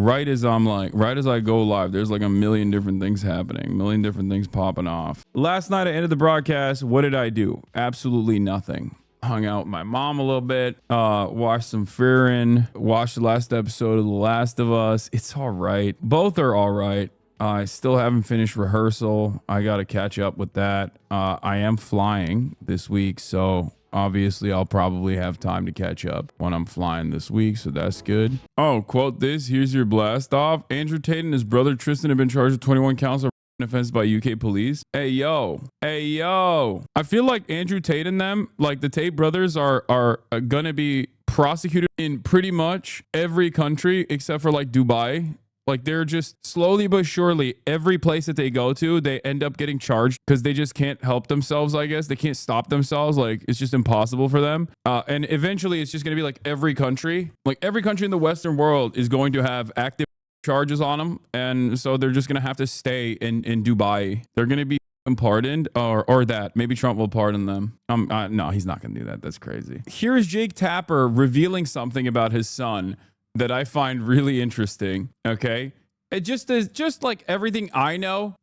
right as I go live, there's like a million different things happening, a million different things popping off. Last night I ended the broadcast. What did I do? Absolutely nothing. Hung out with my mom a little bit, watched some Fearin', watched the last episode of The Last of Us. It's all right. Both are all right. I still haven't finished rehearsal. I got to catch up with that. I am flying this week, so obviously I'll probably have time to catch up when I'm flying this week, so that's good. Oh, quote this. Here's your blast off. Andrew Tate and his brother Tristan have been charged with 21 counts of offense by UK police. Hey yo. I feel like Andrew Tate and them, like the Tate brothers, are gonna be prosecuted in pretty much every country except for like Dubai. Like they're just slowly but surely, every place that they go to, they end up getting charged because they just can't help themselves, I guess. They can't stop themselves. Like it's just impossible for them. And eventually it's just going to be like every country in the Western world is going to have active charges on them. And so they're just going to have to stay in Dubai. They're going to be pardoned or that. Maybe Trump will pardon them. No, he's not going to do that. That's crazy. Here's Jake Tapper revealing something about his son that I find really interesting. Okay. It just is just like everything I know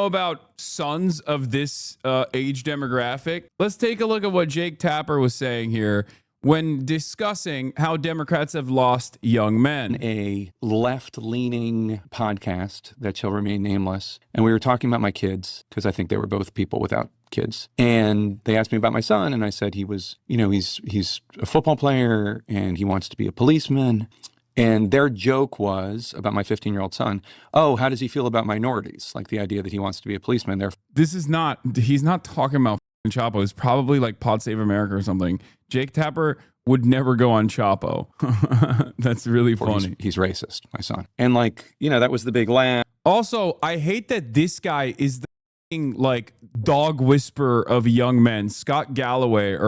about sons of this age demographic. Let's take a look at what Jake Tapper was saying here when discussing how Democrats have lost young men. A left-leaning podcast that shall remain nameless. And we were talking about my kids because I think they were both people without kids. And they asked me about my son, and I said he was, he's a football player and he wants to be a policeman. And their joke was about my 15-year-old son, oh, how does he feel about minorities? Like the idea that he wants to be a policeman. He's not talking about Chapo. It's probably like Pod Save America or something. Jake Tapper would never go on Chapo. That's really funny. He's racist, my son. And that was the big laugh. Also, I hate that this guy is the like dog whisperer of young men, Scott Gallagher,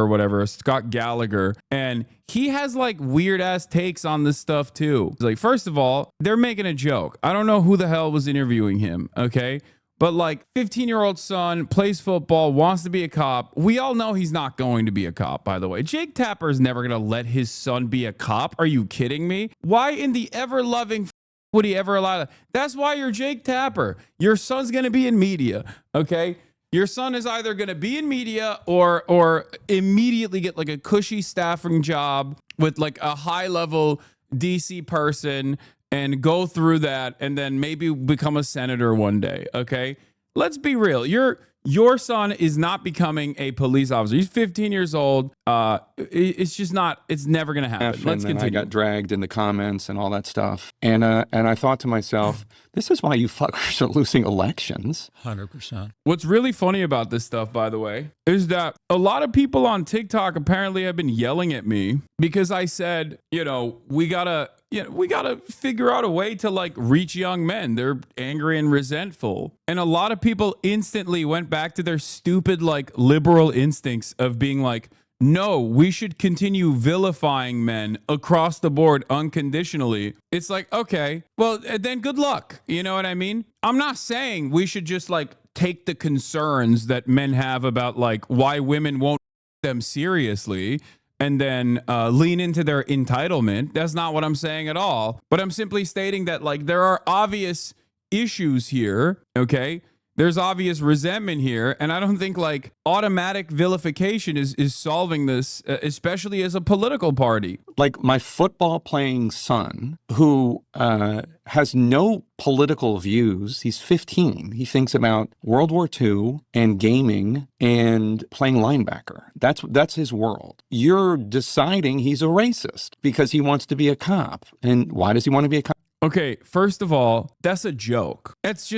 and he has like weird ass takes on this stuff too. Like, first of all, they're making a joke. I don't know who the hell was interviewing him, okay? But like 15-year-old son plays football, wants to be a cop. We all know he's not going to be a cop, by the way. Jake Tapper is never going to let his son be a cop. Are you kidding me? Why in the ever-loving would he ever allow that? That's why you're Jake Tapper. Your son's going to be in media, okay? Your son is either going to be in media or immediately get like a cushy staffing job with like a high-level DC person and go through that and then maybe become a senator one day, okay? Let's be real. Your son is not becoming a police officer. He's 15 years old. It's just not, it's never going to happen. Let's continue. I got dragged in the comments and all that stuff. And I thought to myself, this is why you fuckers are losing elections. 100%. What's really funny about this stuff, by the way, is that a lot of people on TikTok apparently have been yelling at me because I said, we gotta figure out a way to like reach young men. They're angry and resentful. And a lot of people instantly went back to their stupid like liberal instincts of being like, no, we should continue vilifying men across the board unconditionally. It's like, okay, well, then good luck. You know what I mean? I'm not saying we should just like take the concerns that men have about like why women won't them seriously and then lean into their entitlement. That's not what I'm saying at all. But I'm simply stating that like there are obvious issues here, okay? There's obvious resentment here, and I don't think like automatic vilification is solving this, especially as a political party. Like my football playing son, who has no political views. He's 15. He thinks about World War II and gaming and playing linebacker. That's his world. You're deciding he's a racist because he wants to be a cop. And why does he want to be a cop? Okay, first of all, that's a joke. That's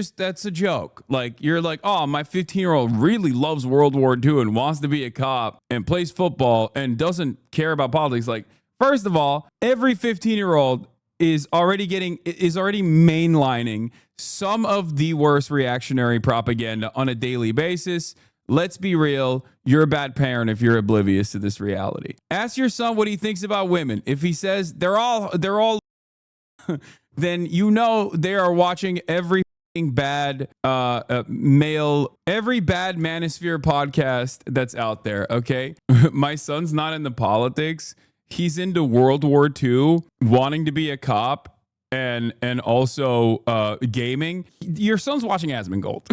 a joke. Like, you're like, oh, my 15-year-old really loves World War II and wants to be a cop and plays football and doesn't care about politics. Like, first of all, every 15-year-old is already mainlining some of the worst reactionary propaganda on a daily basis. Let's be real. You're a bad parent if you're oblivious to this reality. Ask your son what he thinks about women. If he says they're all then they are watching every bad every bad manosphere podcast that's out there, okay? My son's not into politics. He's into World War II, wanting to be a cop, and also gaming, your son's watching Asmongold.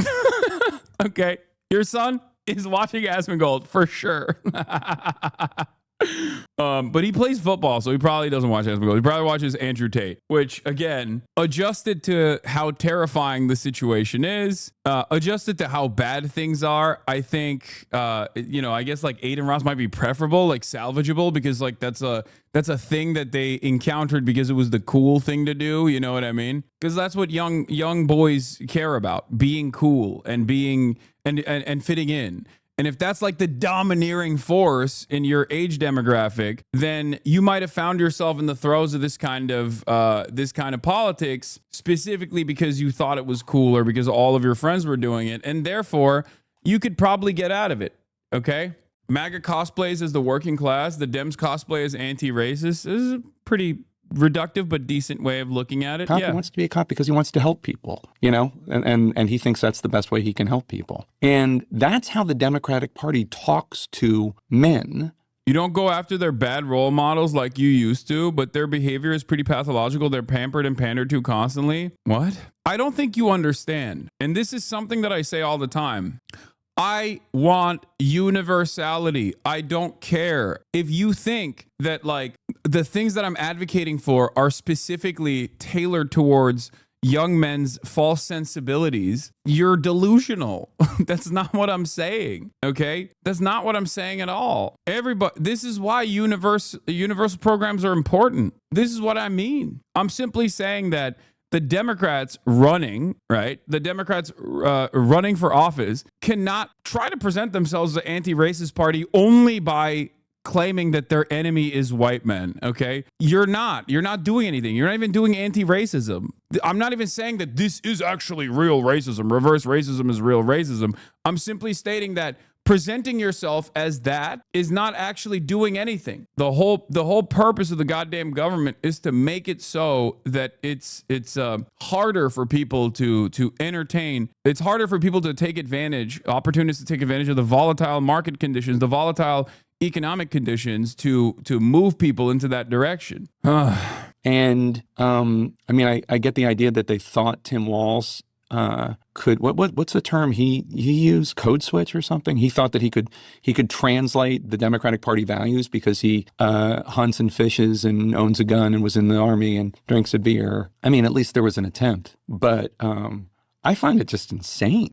Okay, your son is watching Asmongold for sure. But he plays football, so he probably doesn't watch Asmongold. He probably watches Andrew Tate, which, again, adjusted to how terrifying the situation is, adjusted to how bad things are, I think, I guess like Aiden Ross might be preferable, like salvageable, because like that's a thing that they encountered because it was the cool thing to do. You know what I mean? Because that's what young boys care about: being cool and being and fitting in. And if that's like the domineering force in your age demographic, then you might have found yourself in the throes of this kind of politics specifically because you thought it was cool or because all of your friends were doing it, and therefore you could probably get out of it. Okay, MAGA cosplays as the working class, the Dems cosplay as anti-racist. This is a pretty reductive but decent way of looking at it. He wants to be a cop because he wants to help people, and he thinks that's the best way he can help people. And that's how the Democratic Party talks to men. You don't go after their bad role models like you used to, but their behavior is pretty pathological. They're pampered and pandered to constantly. What? I don't think you understand. And this is something that I say all the time. I want universality. I don't care. If you think that like the things that I'm advocating for are specifically tailored towards young men's false sensibilities, you're delusional. That's not what I'm saying. Okay? That's not what I'm saying at all. This is why universal programs are important. This is what I mean. I'm simply saying that the Democrats running, right? The Democrats running for office cannot try to present themselves as an anti-racist party only by claiming that their enemy is white men, okay? You're not doing anything. You're not even doing anti-racism. I'm not even saying that this is actually real racism. Reverse racism is real racism. I'm simply stating that presenting yourself as that is not actually doing anything. The whole purpose of the goddamn government is to make it so that it's harder for people to entertain. It's harder for people to take advantage, opportunists to take advantage of the volatile market conditions, the volatile economic conditions to move people into that direction. And I get the idea that they thought Tim Walz could what's the term he used, code switch or something. He thought that he could translate the Democratic Party values because he hunts and fishes and owns a gun and was in the army and drinks a beer. I mean, at least there was an attempt, but I find it just insane.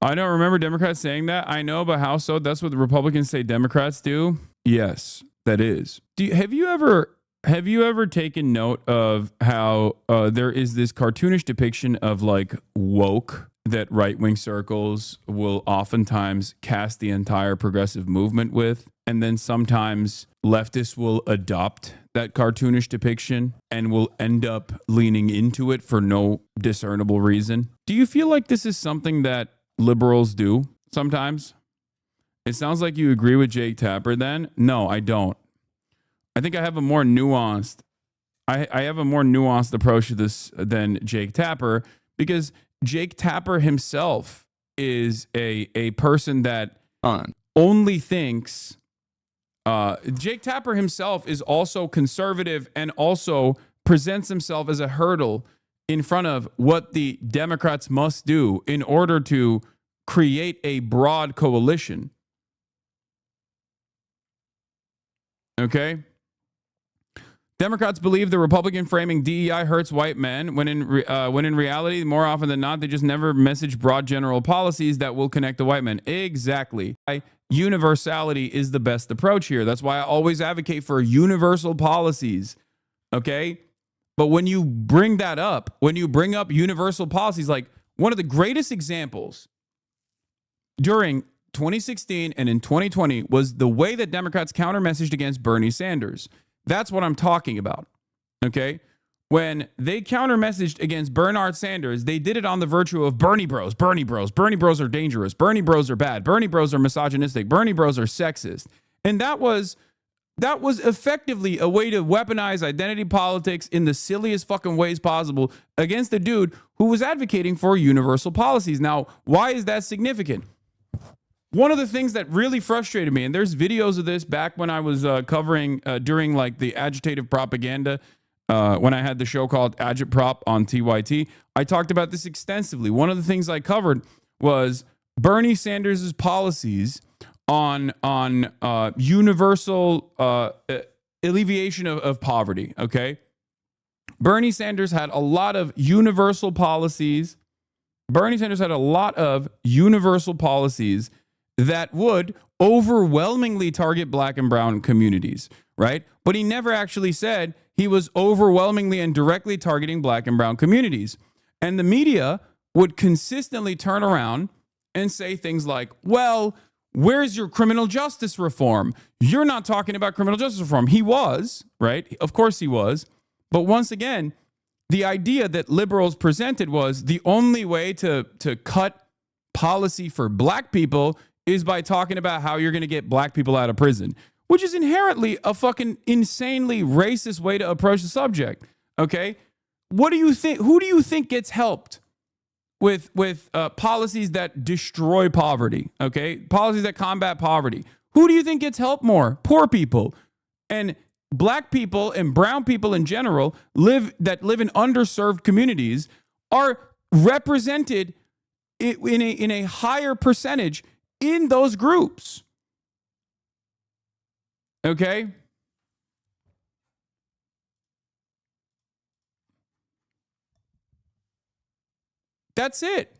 I don't remember Democrats saying that. I know, but how so? That's what the Republicans say Democrats do. Yes, that is. Have you ever taken note of how there is this cartoonish depiction of like woke that right-wing circles will oftentimes cast the entire progressive movement with, and then sometimes leftists will adopt that cartoonish depiction and will end up leaning into it for no discernible reason? Do you feel like this is something that liberals do sometimes? It sounds like you agree with Jake Tapper then. No, I don't. I think I have a more nuanced approach to this than Jake Tapper, because Jake Tapper himself is a person that only thinks Jake Tapper himself is also conservative and also presents himself as a hurdle in front of what the Democrats must do in order to create a broad coalition. Okay? Democrats believe the Republican framing DEI hurts white men, when in reality, more often than not, they just never message broad general policies that will connect the white men. Exactly. Universality is the best approach here. That's why I always advocate for universal policies. Okay? But when you bring that up, when you bring up universal policies, like one of the greatest examples during 2016 and in 2020 was the way that Democrats counter-messaged against Bernie Sanders. That's what I'm talking about, okay? When they counter-messaged against Bernard Sanders, they did it on the virtue of Bernie bros. Bernie bros are dangerous. Bernie bros are bad. Bernie bros are misogynistic. Bernie bros are sexist. And that was effectively a way to weaponize identity politics in the silliest fucking ways possible against a dude who was advocating for universal policies. Now, why is that significant? One of the things that really frustrated me, and there's videos of this back when I was covering during like the agitative propaganda when I had the show called Agitprop on TYT, I talked about this extensively. One of the things I covered was Bernie Sanders' policies on universal alleviation of poverty. Okay, Bernie Sanders had a lot of universal policies. Bernie Sanders had a lot of universal policies that would overwhelmingly target black and brown communities, right? But he never actually said he was overwhelmingly and directly targeting black and brown communities. And the media would consistently turn around and say things like, well, where's your criminal justice reform? You're not talking about criminal justice reform. He was, right? Of course he was. But once again, the idea that liberals presented was the only way to cut policy for black people is by talking about how you're going to get black people out of prison, which is inherently a fucking insanely racist way to approach the subject. Okay. What do you think? Who do you think gets helped with policies that destroy poverty? Okay. Policies that combat poverty. Who do you think gets helped more? Poor people. And black people and brown people in general live in underserved communities are represented in a higher percentage in those groups. Okay? That's it.